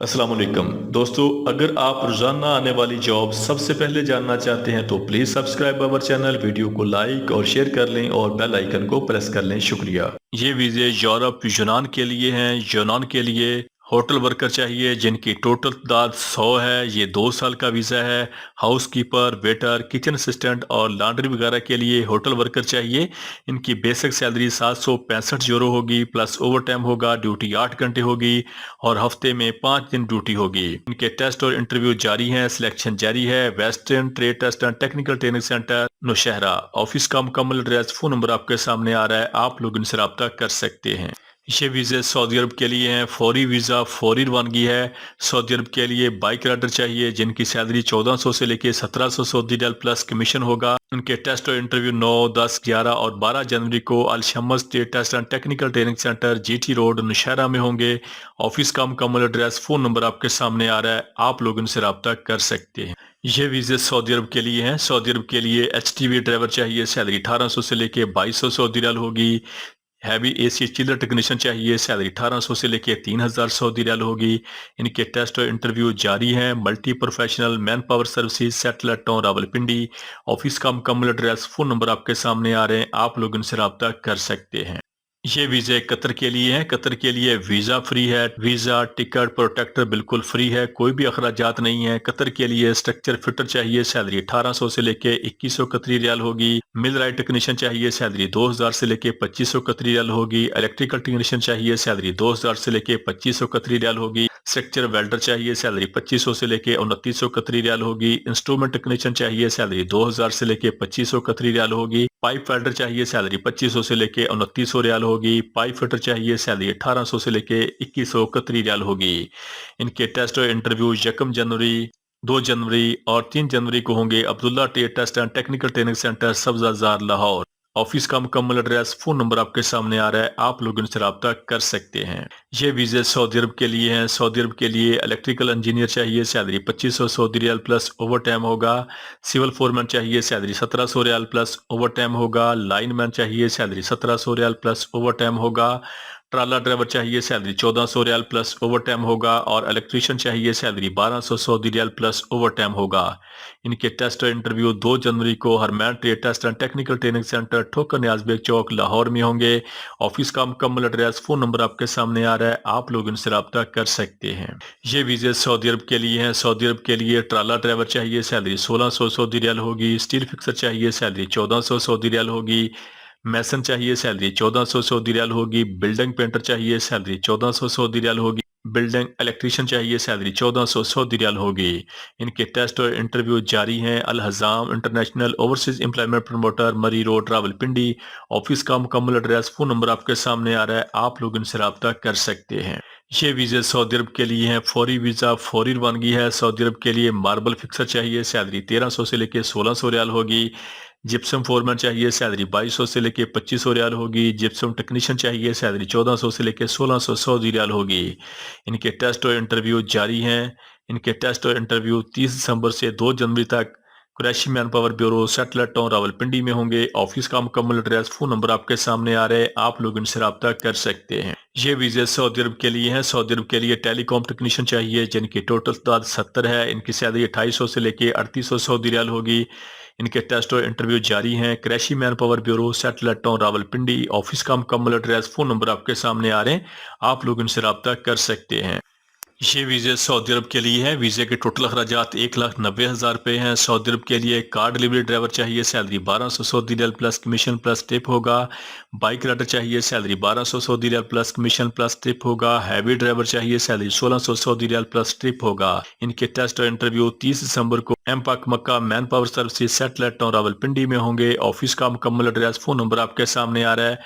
السلام علیکم دوستو، اگر آپ روزانہ آنے والی جاب سب سے پہلے جاننا چاہتے ہیں تو please subscribe our channel, video کو لائک اور شیئر کر لیں اور بیل آئیکن کو پریس کر لیں۔ شکریہ۔ یہ ویزے یورپ یونان کے لیے ہیں۔ یونان کے لیے ہوٹل ورکر چاہیے جن کی ٹوٹل تعداد 100 ہے۔ یہ 2 سال کا ویزا ہے۔ Housekeeper, waiter, kitchen assistant اور لانڈری وغیرہ کے لیے ہوٹل ورکر چاہیے۔ ان کی بیسک سیلری 765 یورو ہوگی، پلس اوور ٹائم ہوگا، ڈیوٹی 8 گھنٹے ہوگی اور ہفتے میں 5 دن ڈیوٹی ہوگی۔ ان کے ٹیسٹ اور انٹرویو جاری ہیں، سلیکشن جاری ہے۔ Western trade test and technical training centre Nowshera. Office کا مکمل ایڈریس، فون نمبر آپ کے سامنے آ رہا ہے، آپ لوگ ان سے رابطہ کر سکتے ہیں۔ یہ ویزے سعودی عرب کے لیے ہیں۔ فوری ویزا، فوری روانگی ہے۔ سعودی عرب کے لیے بائک رائڈر چاہیے جن کی سیلری 1400 سے لے کے 1700 سعودی ریال پلس کمیشن ہوگا۔ ان کے ٹیسٹ اور انٹرویو 9، 10، 11 اور 12 جنوری کو Alshams trade test and technical training centre, G T road, Nowshera میں ہوں گے۔ آفس کا مکمل ایڈریس، فون نمبر آپ کے سامنے آ رہا ہے، آپ لوگ ان سے رابطہ کر سکتے ہیں۔ یہ ویزے سعودی عرب کے لیے ہیں۔ سعودی عرب کے لیے ایچ ٹی وی ڈرائیور چاہیے، سیلری 1800 سے لے کے 2200 سعودی ریال ہوگی۔ ہیوی اے سی چلر ٹیکنیشین چاہیے، سیلری 1800 سے لے کے 3000 سعودی ریال ہوگی۔ ان کے ٹیسٹ اور انٹرویو جاری ہیں۔ Multi professional man power services, satellite town Rawalpindi. Office کا مکمل ایڈریس، فون نمبر آپ کے سامنے آ رہے ہیں، آپ لوگ ان سے رابطہ کر سکتے ہیں۔ یہ ویزے قطر کے لیے ہیں۔ قطر کے لیے ویزا فری ہے۔ ویزا، ٹکٹ، پروٹیکٹر بالکل فری ہے، کوئی بھی اخراجات نہیں ہے۔ قطر کے لیے اسٹرکچر فٹر چاہیے، سیلری 1800 سے لے کے 2100 قطری ریال ہوگی۔ مل رائٹ ٹیکنیشین چاہیے، سیلری 2000 سے لے کے 2500 قطری ریال ہوگی۔ الیکٹریکل ٹیکنیشین چاہیے، سیلری 2000 سے لے کے 2500 قطری ریال ہوگی۔ اسٹرکچر ویلڈر چاہیے، سیلری 2500 سے لے کے 2900 قطری ریال ہوگی۔ انسٹرومنٹ ٹیکنیشین چاہیے، سیلری 2000 سے لے کے 2500 قطری ریال ہوگی۔ پائپ ویلڈر چاہیے، سیلری 2500 سے لے کے 2900 ریال ہوگی۔ پائپ فٹر چاہیے، سیلری 1800 سے لے کے 2100 قطری ریال ہوگی۔ ان کے ٹیسٹ اور انٹرویو 1 جنوری، 2 جنوری اور 3 جنوری کو ہوں گے۔ Abdullah trade test and technical training centre, Sabzazar, Lahore. Office کا مکمل ایڈریس، فون نمبر آپ کے سامنے آ رہا ہے، آپ لوگ ان سے رابطہ کر سکتے ہیں۔ یہ ویزے سعودی عرب کے لیے ہیں۔ سعودی عرب کے لیے الیکٹریکل انجینئر چاہیے، salary 2500 Saudi riyal plus overtime ہوگا۔ سول فورمین چاہیے، salary 1700 riyal plus overtime ہوگا۔ لائن مین چاہیے، salary 1700 riyal plus overtime ہوگا۔ ٹرالا ڈرائیور چاہیے، salary 1400 riyal plus overtime ہوگا۔ اور الیکٹریشین چاہیے، salary 1200 Saudi riyal plus overtime ہوگا۔ ان کے ٹیسٹ اور انٹرویو 2 جنوری کو Harmain trade test and technical training centre, ٹھوکر نیاز بیگ چوک، لاہور میں ہوں گے۔ آفس کا مکمل ایڈریس، فون نمبر آپ کے سامنے آ رہا ہے، آپ لوگ ان سے رابطہ کر سکتے ہیں۔ یہ ویزے سعودی عرب کے لیے ہیں۔ سعودی عرب کے لیے ٹرالا ڈرائیور چاہیے، سیلری 1600 سعودی ریال ہوگی۔ اسٹیل فکسر چاہیے، سیلری 1400 سعودی ریال ہوگی۔ میسن چاہیے، سیلری 1400 سعودی ریال ہوگی۔ بلڈنگ پینٹر چاہیے، سیلری 1400 سعودی ریال ہوگی۔ بلڈنگ الیکٹریشین چاہیے، سیلری 1400 سعودی ریال ہوگی۔ ان کے ٹیسٹ اور انٹرویو جاری ہیں۔ الحزام انٹرنیشنل اوورسیز امپلائمنٹ پروموٹر، مری روڈ، راولپنڈی۔ آفس کا مکمل ایڈریس، فون نمبر آپ کے سامنے آ رہا ہے، آپ لوگ ان سے رابطہ کر سکتے ہیں۔ یہ ویزے سعودی عرب کے لیے ہیں۔ فوری ویزا، فوری روانگی ہے۔ سعودی عرب کے لیے ماربل فکسر چاہیے، سیلری 1300 سے لے کے 1600 ریال ہوگی۔ جپسم فورمین چاہیے، سیلری 2200 سے لے کے 2500 ریال ہوگی۔ جپسم ٹیکنیشین چاہیے، سیلری 1400 سے لے کے 1600 سعودی ریال ہوگی۔ ان کے ٹیسٹ اور انٹرویو جاری ہیں۔ ان کے ٹیسٹ اور انٹرویو 30 دسمبر سے 2 جنوری تک Qureshi man power bureau, satellite town Rawalpindi میں ہوں گے۔ آفس کا مکمل ایڈریس، فون نمبر آپ کے سامنے آ رہے ہیں، آپ لوگ ان سے رابطہ کر سکتے ہیں۔ یہ ویزے سعودی عرب کے لیے ہیں۔ سعودی عرب کے لیے ٹیلی کام ٹیکنیشین چاہیے جن کی ٹوٹل تعداد 70 ہے۔ ان کی سیلری 2800 سے لے کے 3800 سعودی ریال ہوگی۔ ان کے ٹیسٹ اور انٹرویو جاری ہیں۔ Qureshi man power bureau, satellite town Rawalpindi. Office کا مکمل ایڈریس، فون نمبر آپ کے سامنے آ رہے ہیں، آپ لوگ ان سے رابطہ کر سکتے ہیں۔ یہ ویزے سعودی عرب کے لیے ہیں۔ ویزے کے ٹوٹل اخراجات 1,90,000 روپے ہیں۔ سعودی عرب کے لیے کار ڈیلیوری ڈرائیور چاہیے، salary 1200 Saudi riyal plus commission plus ٹپ ہوگا۔ بائک رائڈر چاہیے، salary 1200 Saudi riyal plus commission plus ٹپ ہوگا۔ ہیوی ڈرائیور چاہیے، سیلری 1600 سعودی ریال پلس ٹپ ہوگا۔ ان کے ٹیسٹ اور انٹرویو 30 دسمبر کو M Pak Makkah man power services, satellite town Rawalpindi میں ہوں گے۔ آفس کا مکمل ایڈریس، فون نمبر آپ کے سامنے آ رہا ہے،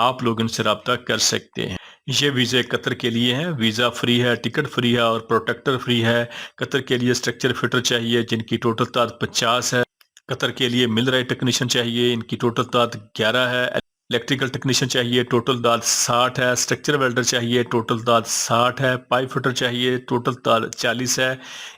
آپ لوگ ان سے رابطہ کر سکتے ہیں۔ یہ ویزے قطر کے لیے ہیں۔ ویزا فری ہے، ٹکٹ فری ہے اور پروٹیکٹر فری ہے۔ قطر کے لیے اسٹرکچر فٹر چاہیے جن کی ٹوٹل تعداد 50 ہے۔ قطر کے لیے مل رائٹ ٹیکنیشین چاہیے، ان کی ٹوٹل تعداد 11 ہے۔ الیکٹریکل ٹیکنیشین چاہیے، ٹوٹل تعداد 60 ہے۔ اسٹرکچر ویلڈر چاہیے، ٹوٹل تعداد 60 ہے۔ پائپ فٹر چاہیے، ٹوٹل تعداد 40 ہے۔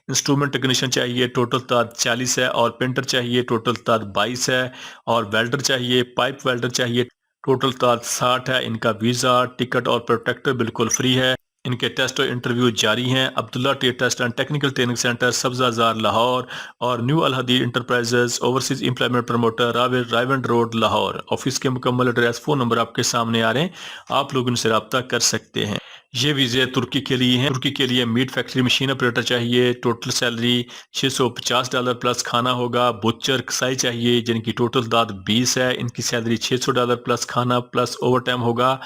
انسٹرومنٹ ٹیکنیشین چاہیے، ٹوٹل تعداد 40 ہے اور پینٹر چاہیے، ٹوٹل تعداد 22 ہے۔ اور ویلڈر چاہیے، پائپ ویلڈر چاہیے، ٹوٹل تعداد 60 ہے۔ ان کا ویزا، ٹکٹ اور پروٹیکٹر بالکل فری ہے۔ इनके टेस्ट और इंटरव्यू जारी हैं। Abdullah trade test and technical training centre, Sabzazar Lahore और new Al Hadeed enterprises overseas employment promoter, Raiwind road Lahore. Office के मुकम्मल एड्रेस, फ़ोन नंबर आपके सामने आ रहे हैं, आप लोग इनसे रब्ता कर सकते हैं। ये वीज़े तुर्की के लिए हैं। तुर्की के लिए मीट फैक्ट्री मशीन ऑपरेटर चाहिए। टोटल सैलरी $650 प्लस खाना होगा। बुचर कसाई चाहिए जिनकी टोटल दाद 20 है, इनकी सैलरी $600 प्लस खाना प्लस ओवर टाइम होगा।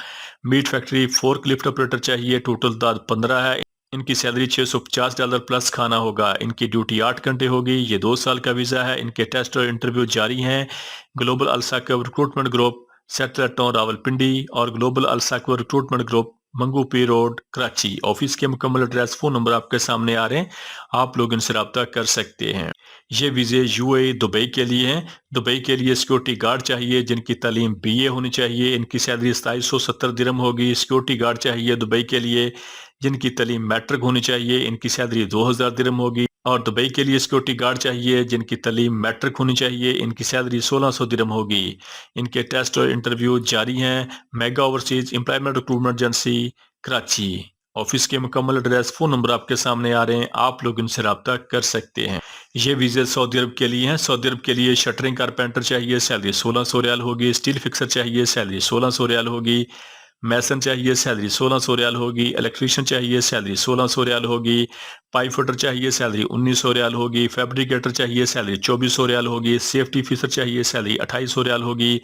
Meat factory fork lift operator चाहिए, टोटल दाद 15 है, इनकी सैलरी $650 प्लस खाना होगा। इनकी ड्यूटी 8 घंटे होगी। ये 2 साल का वीज़ा है। इनके टेस्ट और इंटरव्यू जारी हैं। Global Alsaqib recruitment group, satellite town Rawalpindi और ग्लोबल अलसाकब रिक्रूटमेंट ग्रुप, मंगूपी रोड, कराची। ऑफिस के मुकम्मल एड्रेस, फ़ोन नंबर आपके सामने आ रहे हैं, आप लोग इनसे रब्ता कर सकते हैं। ये वीज़े यूएई दुबई के लिए हैं। दुबई के लिए सिक्योरिटी गार्ड चाहिए जिनकी तालीम बीए होनी चाहिए, इनकी सैलरी 2770 दिरहम होगी। सिक्योरिटी गार्ड चाहिए दुबई के लिए जिनकी तालीम मैट्रिक होनी चाहिए, इनकी सैलरी 2000 दिरहम होगी। और दुबई के लिए सिक्योरिटी गार्ड चाहिए जिनकी तालीम मैट्रिक होनी चाहिए, इनकी सैलरी 1600 दिरहम होगी। इनके टेस्ट और इंटरव्यू जारी हैं। Mega overseas employment recruitment agency, Karachi. Office के मुकम्मल एड्रेस, फ़ोन नंबर आपके सामने आ रहे हैं, आप लोग इनसे रब्ता कर सकते हैं। ये वीज़े सऊदी अरब के लिए हैं। सऊदी अरब के लिए शटरिंग कारपेंटर चाहिए, सैलरी 1600 रियाल होगी। स्टील फिक्सर चाहिए, सैलरी 1600 रियाल होगी। मैसन चाहिए, सैलरी 1600 रियाल होगी। इलेक्ट्रीशियन चाहिए, सैलरी 1600 रियाल होगी। पाइप फिटर चाहिए, सैलरी 1900 रियाल होगी। फैब्रिकेटर चाहिए, सैलरी 2400 रियाल होगी। सेफ्टी ऑफिसर चाहिए, सैलरी 2800 रियाल होगी।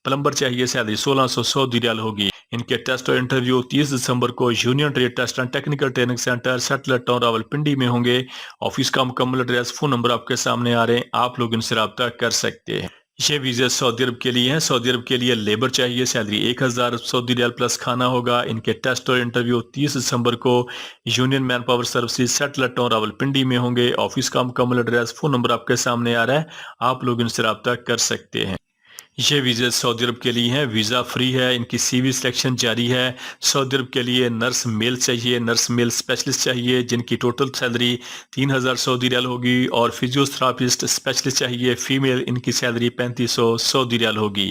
प्लम्बर चाहिए, सैलरी 1600 सऊदी रियाल होगी। इनके टेस्ट और इंटरव्यू 30 दिसंबर को union trade test and technical training centre, satellite town Rawalpindi में होंगे। ऑफिस का मुकम्मल एड्रेस, फ़ोन नंबर आपके सामने आ रहे हैं, आप लोग इनसे रब्ता कर सकते हैं। ये वीज़ा सऊदी अरब के लिए हैं। सऊदी अरब के लिए लेबर चाहिए, सैलरी 1000 सऊदी रियाल प्लस खाना होगा। इनके टेस्ट और इंटरव्यू 30 दिसंबर को union manpower services, satellite town Rawalpindi में होंगे। ऑफिस का मुकम्मल एड्रेस, फ़ोन नंबर आपके सामने आ रहा है, आप लोग इनसे रब्ता कर सकते हैं। ये वीज़ा सऊदी अरब के लिए हैं। वीज़ा फ्री है। इनकी सीवी सिलेक्शन जारी है। सऊदी अरब के लिए नर्स मेल चाहिए, नर्स मेल स्पेशलिस्ट चाहिए जिनकी टोटल सैलरी 3000 सऊदी रियाल होगी। और फिजियोथेरापिस्ट स्पेशलिस्ट चाहिए फीमेल, इनकी सैलरी 3500 सऊदी रियाल होगी।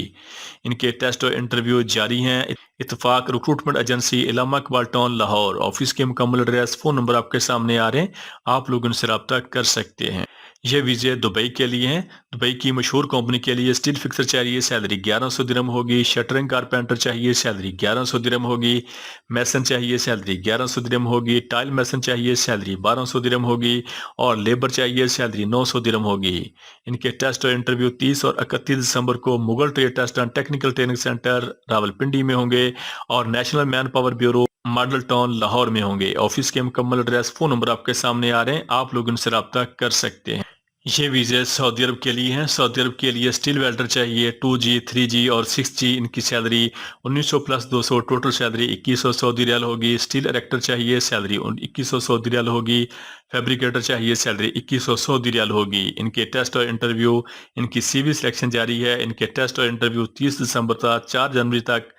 इनके टेस्ट और इंटरव्यू जारी हैं। Ittefaq recruitment agency, Allama Iqbal town Lahore. Office के मुकम्मल एड्रेस, फ़ोन नंबर आपके सामने आ रहे हैं, आप लोग इनसे रब्ता कर सकते हैं। ये वीज़े दुबई के लिए हैं। दुबई की मशहूर कंपनी के लिए स्टील फिक्सर चाहिए, सैलरी 1100 दिरहम होगी। शटरिंग कारपेंटर चाहिए, सैलरी 1100 दिरहम होगी। मैसन चाहिए, सैलरी 1100 दिरहम होगी। टाइल मैसन चाहिए, सैलरी 1200 दिरहम होगी। और लेबर चाहिए, सैलरी 900 दिरहम होगी। इनके टेस्ट और इंटरव्यू 30 और 31 दिसंबर को Mughal trade test and technical training centre Rawalpindi में होंगे। और national manpower bureau, model town Lahore में होंगे। ऑफिस के मुकम्मल एड्रेस, फ़ोन नंबर आपके सामने आ रहे हैं, आप लोग इनसे रब्ता कर सकते हैं। ये वीज़े सऊदी अरब के लिए हैं। सऊदी अरब के लिए स्टील वेल्डर चाहिए, 2G, 3G और 6G। इनकी salary 1900 plus 200, total salary 2100 Saudi riyal होगी। स्टील इरेक्टर चाहिए, सैलरी 2100 सऊदी रियाल होगी। फैब्रिकेटर चाहिए, सैलरी 2100 सऊदी रियाल होगी। इनके टेस्ट और इंटरव्यू, इनकी सीवी सिलेक्शन जारी है। इनके टेस्ट और इंटरव्यू 30 दिसंबर तक 4 जनवरी तक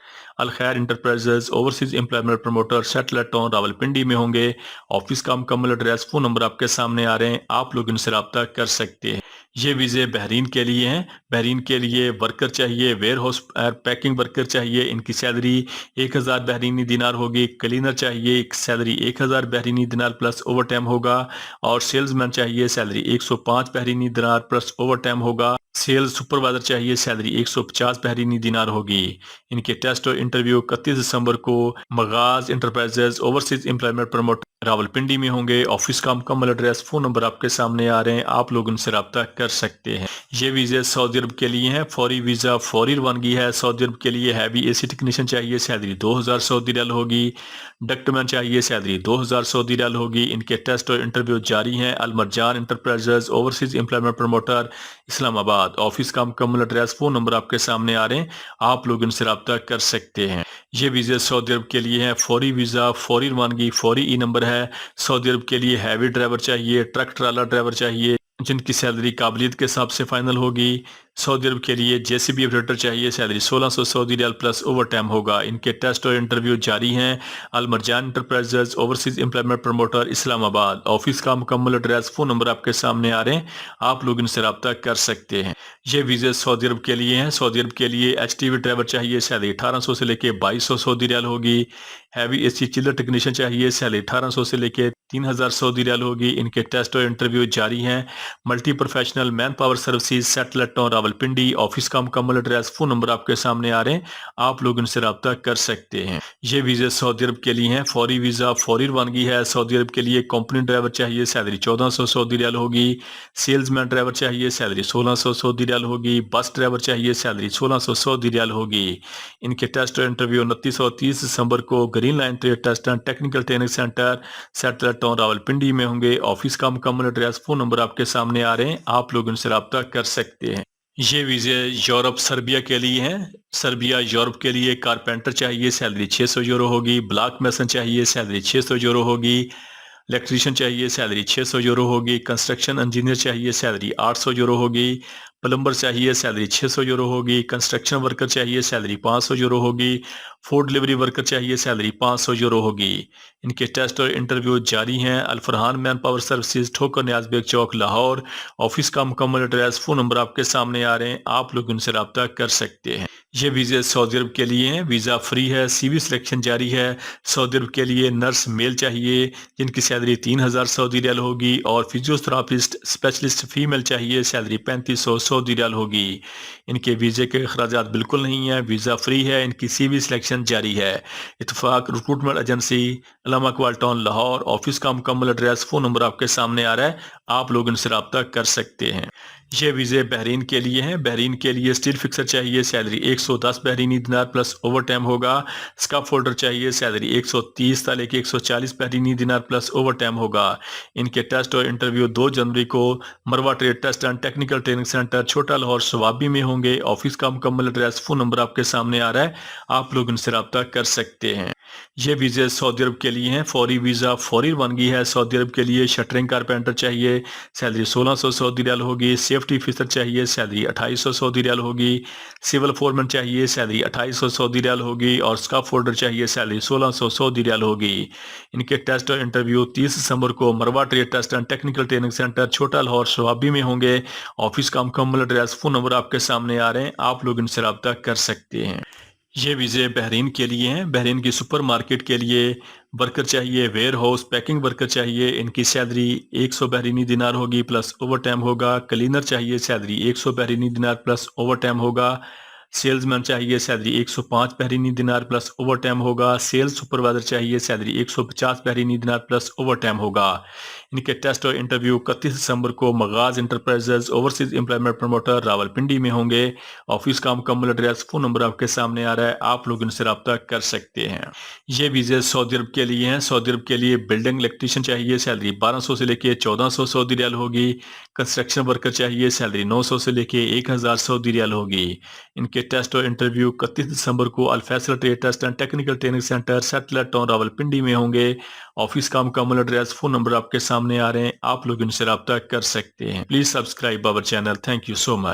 Al Khair enterprises overseas employment promoter, satellite town Rawalpindi में होंगे। ऑफिस का मुकम्मल एड्रेस, फ़ोन नंबर आपके सामने आ रहे हैं, आप लोग इनसे रब्ता कर सकते हैं। ये वीज़े बहरीन के लिए हैं। बहरीन के लिए वर्कर चाहिए, वेयर हाउस पैकिंग वर्कर चाहिए, इनकी सैलरी 1000 बहरीनी दिनार होगी। क्लीनर चाहिए, एक सैलरी 1000 बहरीनी दिनार प्लस ओवर टाइम होगा। और सेल्समैन चाहिए, सैलरी 105 बहरीनी दिनार प्लस ओवर टाइम होगा। सेल्स सुपरवाइजर चाहिए, सैलरी 150 बहरीनी दिनार होगी। इनके टेस्ट और इंटरव्यू 31 दिसंबर को Maghaz enterprises overseas employment promoter Rawalpindi में होंगे। ऑफिस का मुकम्मल एड्रेस, फ़ोन नंबर आपके सामने आ रहे हैं, आप लोग उनसे रब्ता कर सकते हैं। ये वीज़े सऊदी अरब के लिए हैं। फौरी वीज़ा फौरी रवानगी है। सऊदी अरब के लिए हैवी एसी टेक्नीशियन चाहिए, सैलरी 2000 सऊदी रियाल होगी। डक्टमैन चाहिए, सैलरी 2000 सऊदी रियाल होगी। इनके टेस्ट और इंटरव्यू जारी हैं। Almarjan enterprises overseas employment promoter, Islamabad. Office का मुकम्मल एड्रेस, फ़ोन नंबर आपके सामने आ रहे हैं, आप लोग इनसे रब्ता कर सकते हैं। ये वीज़े सऊदी अरब के लिए हैं। फौरी वीज़ा फौरी रवानगी फौरी ई नंबर है। सऊदी अरब के लिए हैवी ड्राइवर चाहिए, ट्रक ट्राला ड्राइवर चाहिए जिनकी सैलरी काबिलियत के हिसाब से फाइनल होगी। सऊदी अरब के लिए जेसीबी ऑपरेटर चाहिए, सैलरी 1600 सऊदी रियाल प्लस ओवर टाइम होगा। इनके टेस्ट और इंटरव्यू जारी हैं। Al Marjan enterprises overseas employment promoter Islamabad. Office का मुकम्मल एड्रेस, फोन नंबर आपके सामने आ रहे हैं, आप लोग इनसे रब्ता कर सकते हैं। ये वीज़े सऊदी अरब के लिए हैं। सऊदी अरब के लिए HTV ड्राइवर चाहिए, सैलरी 1800 से लेके 2200 सऊदी रियाल होगी। हैवी AC चिलर टेक्नीशियन चाहिए, सैलरी 1800 से लेके 3000 सऊदी रियाल होगी। इनके टेस्ट और इंटरव्यू जारी हैं। Multi professional man power services satellite town Rawalpindi. Office का मुकम्मल एड्रेस, फोन नंबर आपके सामने आ रहे हैं, आप लोग इनसे रब्ता कर सकते हैं। ये वीज़े सऊदी अरब के लिए हैं। फौरी वीज़ा फौरी रवानगी है। सऊदी अरब के लिए कंपनी ड्राइवर चाहिए, सैलरी 1400 सऊदी रियाल होगी। सेल्समैन ड्राइवर चाहिए, सैलरी 1600 सऊदी रियाल होगी। बस ड्राइवर चाहिए, सैलरी 1600 सऊदी रियाल होगी। इनके टेस्ट और इंटरव्यू 29 और 30 दिसंबर को green line trade test and technical training centre satellite town Rawalpindi में होंगे। ऑफिस का मुकम्मल एड्रेस, फोन नंबर आपके सामने आ रहे हैं, आप लोग इनसे रब्ता कर सकते हैं। ये वीज़े यूरोप सर्बिया के लिए हैं। सर्बिया यूरोप के लिए कारपेंटर चाहिए, सैलरी 600 यूरो होगी। ब्लॉक मेसन चाहिए, सैलरी 600 यूरो होगी। इलेक्ट्रीशियन चाहिए, सैलरी 600 यूरो होगी। कंस्ट्रक्शन इंजीनियर चाहिए, सैलरी 800 यूरो होगी। प्लम्बर चाहिए, सैलरी 600 यूरो होगी। कंस्ट्रक्शन वर्कर चाहिए, सैलरी 500 यूरो होगी। फूड डिलीवरी वर्कर चाहिए, सैलरी 500 यूरो होगी। इनके टेस्ट और इंटरव्यू जारी हैं। अल्फरहान मैन पावर सर्विसेज, ठोकर न्याज बेग चौक, लाहौर। ऑफिस का मुकम्मल एड्रेस, फोन नंबर आपके सामने आ रहे हैं, आप लोग इनसे रब्ता कर सकते हैं। ये वीज़े सऊदी अरब के लिए हैं। वीज़ा फ्री है। CV सिलेक्शन जारी है। सऊदी अरब के लिए नर्स मेल चाहिए, जिनकी सैलरी 3000 सऊदी रियाल होगी, और फिजियोथेरापिस्ट स्पेशलिस्ट फीमेल चाहिए, सैलरी 3500 सऊदी रियाल होगी। इनके वीज़े के अखराजात बिल्कुल नहीं है, वीज़ा फ्री है। इनकी CV सिलेक्शन जारी है। इत्तफाक recruitment agency, Allama Iqbal town, Lahore. Office का मुकम्मल एड्रेस, फोन नंबर आपके सामने आ रहा है, आप लोग इनसे रब्ता कर सकते हैं। ये वीज़े बहरीन के लिए हैं। बहरीन के लिए स्टील फिक्सर चाहिए, सैलरी 110 बहरीनी दिनार प्लस ओवर टाइम होगा। स्काफ फोल्डर चाहिए, सैलरी 130 से लेके 140 बहरीनी दिनार प्लस ओवर टाइम होगा। इनके टेस्ट और इंटरव्यू 2 जनवरी को Marwa trade test and technical training centre, Chhota Lahore Swabi में होंगे। ऑफिस का मुकम्मल एड्रेस, फोन नंबर आपके सामने आ रहा है, आप लोग इनसे रब्ता कर सकते हैं। ये वीज़े सऊदी अरब के लिए हैं। फौरी वीज़ा फौरी रवानगी है। सऊदी अरब के लिए शटरिंग कारपेंटर चाहिए, सैलरी 1600 सऊदी रियाल होगी। सेफ्टी ऑफिसर चाहिए, सैलरी 2800 सऊदी रियाल होगी। सिविल फोरमैन चाहिए, सैलरी 2800 सऊदी रियाल होगी, और स्काफ फोल्डर चाहिए, सैलरी 1600 सऊदी रियाल होगी। इनके टेस्ट और इंटरव्यू 30 दिसंबर को Marwa trade test and technical training centre, Chhota Lahore Swabi में होंगे। ऑफिस का मुकम्मल एड्रेस, फोन नंबर आपके सामने आ रहे हैं, आप लोग इनसे रब्ता कर सकते हैं। ये वीज़े बहरीन के लिए हैं। बहरीन की सुपर मार्केट के लिए वर्कर चाहिए, वेयर हाउस पैकिंग वर्कर चाहिए। इनकी सैलरी 100 बहरीनी दिनार होगी प्लस ओवर टाइम होगा। क्लीनर चाहिए, सैलरी 100 बहरीनी दिनार प्लस ओवर टाइम होगा। सेल्समैन चाहिए, सैलरी 105 बहरीनी दिनार प्लस ओवर टाइम होगा। सेल्स सुपरवाइजर चाहिए, सैलरी 150 बहरीनी दिनार प्लस ओवर टाइम होगा। इनके टेस्ट और इंटरव्यू 31 दिसंबर को Maghaz enterprises overseas employment promoter Rawalpindi में होंगे। ऑफिस का मुकम्मल एड्रेस, फोन नंबर आपके सामने आ रहा है, आप लोग इनसे रब्ता कर सकते हैं। ये वीज़े सऊदी अरब के लिए हैं। सऊदी अरब के लिए बिल्डिंग इलेक्ट्रीशियन चाहिए, सैलरी 1200 से लेके 1400 सऊदी रियाल होगी। कंस्ट्रक्शन वर्कर चाहिए, सैलरी 900 से लेके 1000 सऊदी रियाल होगी। इनके टेस्ट और इंटरव्यू 31 दिसंबर को Al Faisal trade test and technical training centre satellite town Rawalpindi में होंगे। ऑफिस का मुकम्मल एड्रेस, फोन नंबर आपके सामने आ रहे हैं, आप लोग इनसे रब्ता कर सकते हैं। Please subscribe our channel. Thank you so much.